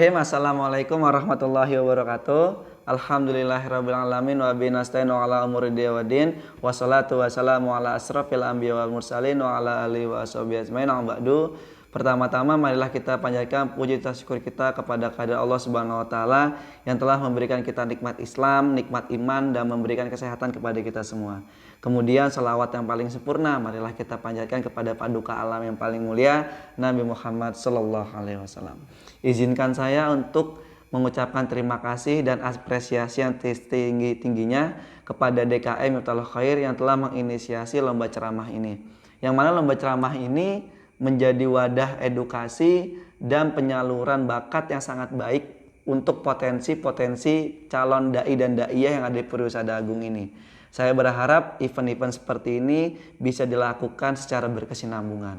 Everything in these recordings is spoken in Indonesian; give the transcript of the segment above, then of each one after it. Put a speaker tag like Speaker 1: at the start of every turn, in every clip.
Speaker 1: Bismillahirrahmanirrahim. Assalamualaikum warahmatullahi wabarakatuh. Alhamdulillahirabbil alamin wa bihi nasta'in wa ala umuri dunya waddin. Wassalatu wassalamu ala asrofil anbiya wal mursalin wa ala alihi wa washabihi ajmain. Ba'du. Pertama-tama marilah kita panjatkan puji dan syukur kita kepada kehadirat Allah Subhanahu wa taala yang telah memberikan kita nikmat Islam, nikmat iman dan memberikan kesehatan kepada kita semua. Kemudian salawat yang paling sempurna marilah kita panjatkan kepada paduka alam yang paling mulia Nabi Muhammad sallallahu alaihi wasallam. Izinkan saya untuk mengucapkan terima kasih dan apresiasi yang tinggi-tingginya kepada DKM Miftahul Khair yang telah menginisiasi lomba ceramah ini. Yang mana lomba ceramah ini menjadi wadah edukasi dan penyaluran bakat yang sangat baik untuk potensi-potensi calon dai dan daiyah yang ada di Purwosada Agung ini. Saya berharap event-event seperti ini bisa dilakukan secara berkesinambungan.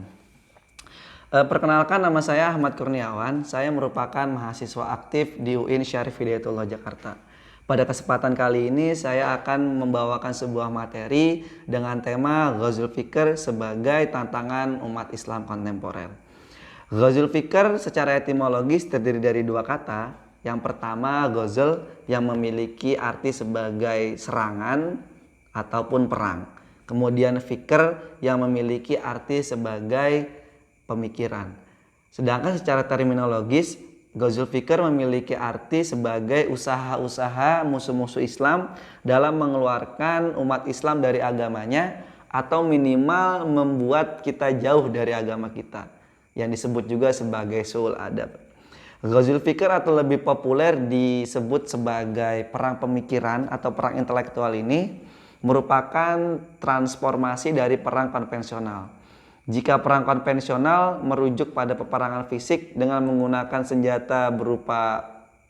Speaker 1: Perkenalkan, nama saya Ahmad Kurniawan. Saya merupakan mahasiswa aktif di UIN Syarif Hidayatullah Jakarta. Pada kesempatan kali ini saya akan membawakan sebuah materi dengan tema Ghazul Fikr sebagai tantangan umat Islam kontemporer. Ghazul Fikr secara etimologis terdiri dari dua kata. Yang pertama ghazal yang memiliki arti sebagai serangan ataupun perang. Kemudian fikr yang memiliki arti sebagai pemikiran. Sedangkan secara terminologis, Ghazul Fikr memiliki arti sebagai usaha-usaha musuh-musuh Islam dalam mengeluarkan umat Islam dari agamanya atau minimal membuat kita jauh dari agama kita, yang disebut juga sebagai su'ul adab. Ghazul Fikr atau lebih populer disebut sebagai perang pemikiran atau perang intelektual ini merupakan transformasi dari perang konvensional. Jika perang konvensional merujuk pada peperangan fisik dengan menggunakan senjata berupa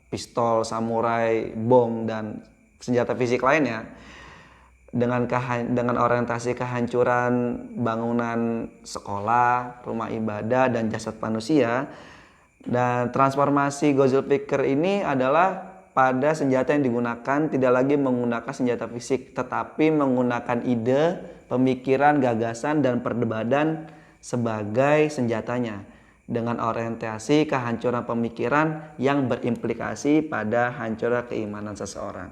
Speaker 1: pistol, samurai, bom, dan senjata fisik lainnya, dengan orientasi kehancuran bangunan sekolah, rumah ibadah, dan jasad manusia. Dan transformasi Ghazul Fikr ini adalah pada senjata yang digunakan tidak lagi menggunakan senjata fisik, tetapi menggunakan ide, pemikiran, gagasan, dan perdebatan sebagai senjatanya dengan orientasi kehancuran pemikiran yang berimplikasi pada hancurnya keimanan seseorang.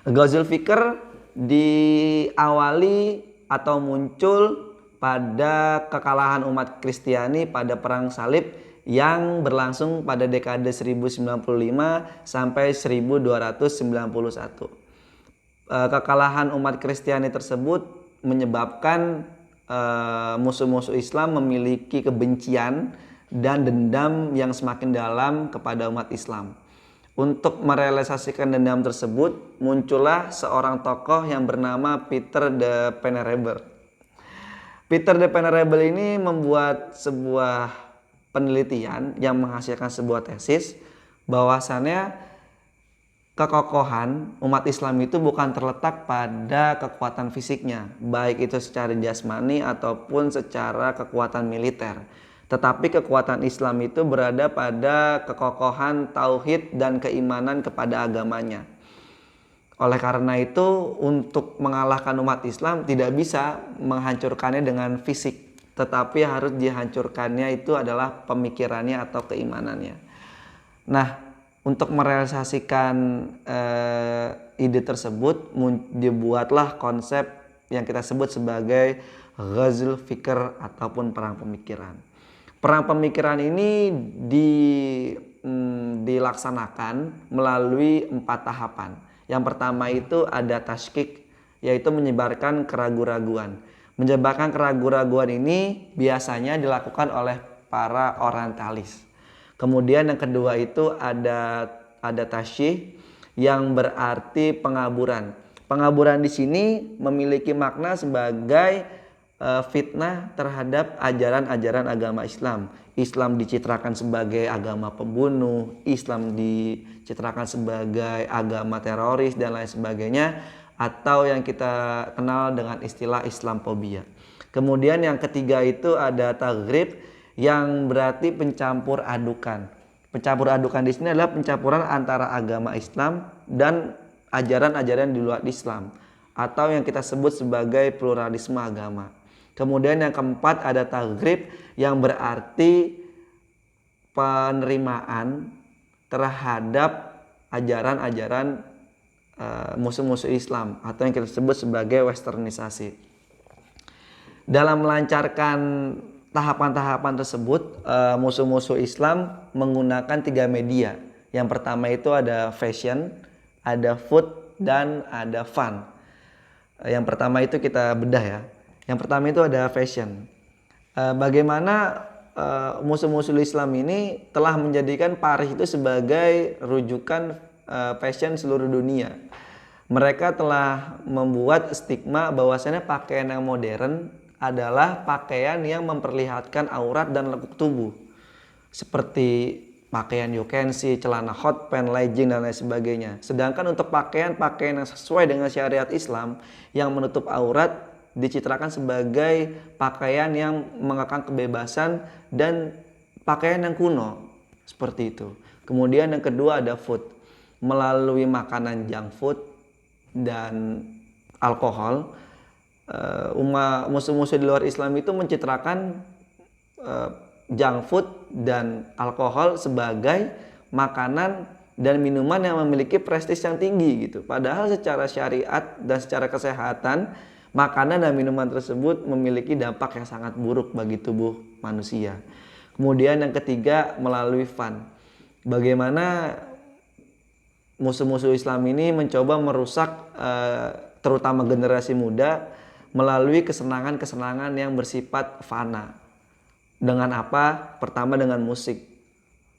Speaker 1: Ghazul Fikr diawali atau muncul pada kekalahan umat Kristiani pada perang salib yang berlangsung pada dekade 1095 sampai 1291. Kekalahan umat Kristiani tersebut menyebabkan musuh-musuh Islam memiliki kebencian dan dendam yang semakin dalam kepada umat Islam. Untuk merealisasikan dendam tersebut, muncullah seorang tokoh yang bernama Peter de Venerable. Peter de Venerable ini membuat sebuah penelitian yang menghasilkan sebuah tesis bahwasannya kekokohan umat Islam itu bukan terletak pada kekuatan fisiknya, baik itu secara jasmani ataupun secara kekuatan militer. Tetapi kekuatan Islam itu berada pada kekokohan tauhid dan keimanan kepada agamanya. Oleh karena itu, untuk mengalahkan umat Islam tidak bisa menghancurkannya dengan fisik, tetapi harus dihancurkannya itu adalah pemikirannya atau keimanannya. Nah, untuk merealisasikan ide tersebut dibuatlah konsep yang kita sebut sebagai Ghazul Fikr ataupun perang pemikiran. Perang pemikiran ini dilaksanakan melalui 4 tahapan. Yang pertama itu ada tashkik, yaitu menyebarkan keraguan-raguan. Menyebarkan keraguan-raguan ini biasanya dilakukan oleh para orientalis. Kemudian yang kedua itu ada tasyih yang berarti pengaburan. Pengaburan di sini memiliki makna sebagai fitnah terhadap ajaran-ajaran agama Islam. Islam dicitrakan sebagai agama pembunuh, Islam dicitrakan sebagai agama teroris dan lain sebagainya, atau yang kita kenal dengan istilah Islamfobia. Kemudian yang ketiga itu ada taghrib yang berarti pencampur adukan. Pencampur adukan di sini adalah pencampuran antara agama Islam dan ajaran-ajaran di luar Islam, atau yang kita sebut sebagai pluralisme agama. Kemudian yang keempat ada taghrib yang berarti penerimaan terhadap ajaran-ajaran musuh-musuh Islam atau yang kita sebut sebagai westernisasi. Dalam melancarkan tahapan-tahapan tersebut, musuh-musuh Islam menggunakan 3 media. Yang pertama itu ada fashion, ada food, dan ada fun. Yang pertama itu kita bedah ya. Yang pertama itu ada fashion. Bagaimana musuh-musuh Islam ini telah menjadikan Paris itu sebagai rujukan fashion seluruh dunia. Mereka telah membuat stigma bahwasanya pakaian yang modern adalah pakaian yang memperlihatkan aurat dan lekuk tubuh. Seperti pakaian you can see, celana hot pants, legging, dan lain sebagainya. Sedangkan untuk pakaian-pakaian yang sesuai dengan syariat Islam yang menutup aurat dicitrakan sebagai pakaian yang mengekang kebebasan dan pakaian yang kuno. Seperti itu. Kemudian yang kedua ada food. Melalui makanan junk food dan alkohol, musuh-musuh di luar Islam itu mencitrakan junk food dan alkohol sebagai makanan dan minuman yang memiliki prestis yang tinggi gitu. Padahal secara syariat dan secara kesehatan, makanan dan minuman tersebut memiliki dampak yang sangat buruk bagi tubuh manusia. Kemudian yang ketiga melalui fun. Bagaimana musuh-musuh Islam ini mencoba merusak terutama generasi muda melalui kesenangan-kesenangan yang bersifat fana. Dengan apa? Pertama dengan musik.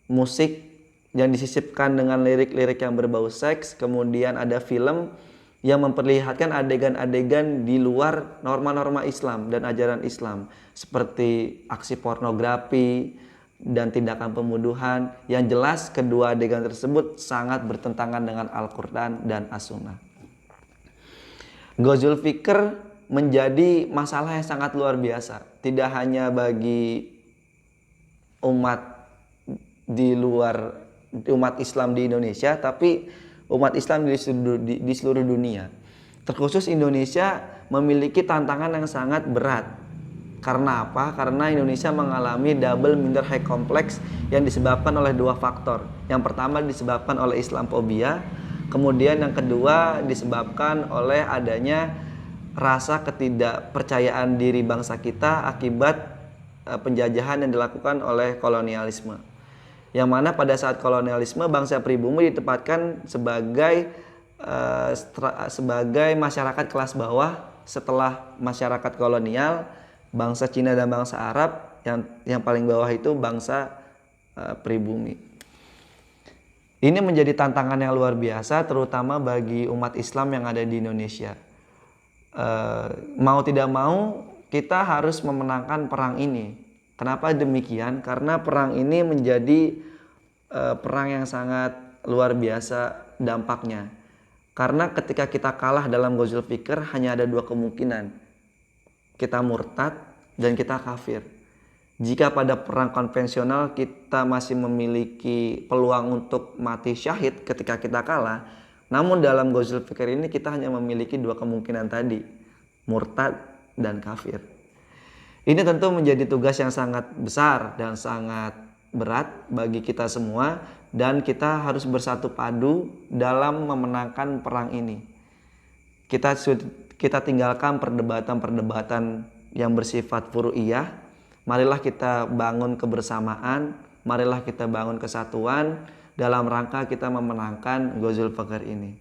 Speaker 1: Musik yang disisipkan dengan lirik-lirik yang berbau seks. Kemudian ada film yang memperlihatkan adegan-adegan di luar norma-norma Islam dan ajaran Islam. Seperti aksi pornografi dan tindakan pembunuhan. Yang jelas kedua adegan tersebut sangat bertentangan dengan Al-Quran dan As-Sunnah. Ghazul Fikr menjadi masalah yang sangat luar biasa. Tidak hanya bagi umat Islam di Indonesia, tapi umat Islam di seluruh dunia. Terkhusus Indonesia memiliki tantangan yang sangat berat. Karena apa? Karena Indonesia mengalami double minder high complex yang disebabkan oleh 2 faktor. Yang pertama disebabkan oleh Islamophobia, kemudian yang kedua disebabkan oleh adanya rasa ketidakpercayaan diri bangsa kita akibat penjajahan yang dilakukan oleh kolonialisme. Yang mana pada saat kolonialisme bangsa pribumi ditempatkan sebagai masyarakat kelas bawah setelah masyarakat kolonial, bangsa Cina dan bangsa Arab yang paling bawah itu bangsa pribumi. Ini menjadi tantangan yang luar biasa terutama bagi umat Islam yang ada di Indonesia. Mau tidak mau kita harus memenangkan perang ini. Kenapa demikian? Karena perang ini menjadi perang yang sangat luar biasa dampaknya. Karena ketika kita kalah dalam Ghazul Fikr hanya ada 2 kemungkinan. Kita murtad dan kita kafir. Jika pada perang konvensional kita masih memiliki peluang untuk mati syahid ketika kita kalah, namun dalam Ghazul Fikr ini kita hanya memiliki 2 kemungkinan tadi, murtad dan kafir. Ini tentu menjadi tugas yang sangat besar dan sangat berat bagi kita semua dan kita harus bersatu padu dalam memenangkan perang ini. Kita tinggalkan perdebatan-perdebatan yang bersifat furu'iyah. Marilah kita bangun kebersamaan, marilah kita bangun kesatuan dalam rangka kita memenangkan Ghazul Fikr ini.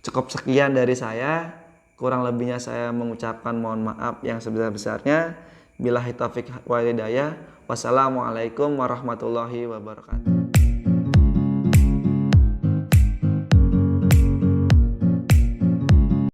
Speaker 1: Cukup sekian dari saya. Kurang lebihnya saya mengucapkan mohon maaf yang sebesar-besarnya. Billahi taufiq wal hidayah. Wassalamualaikum warahmatullahi wabarakatuh.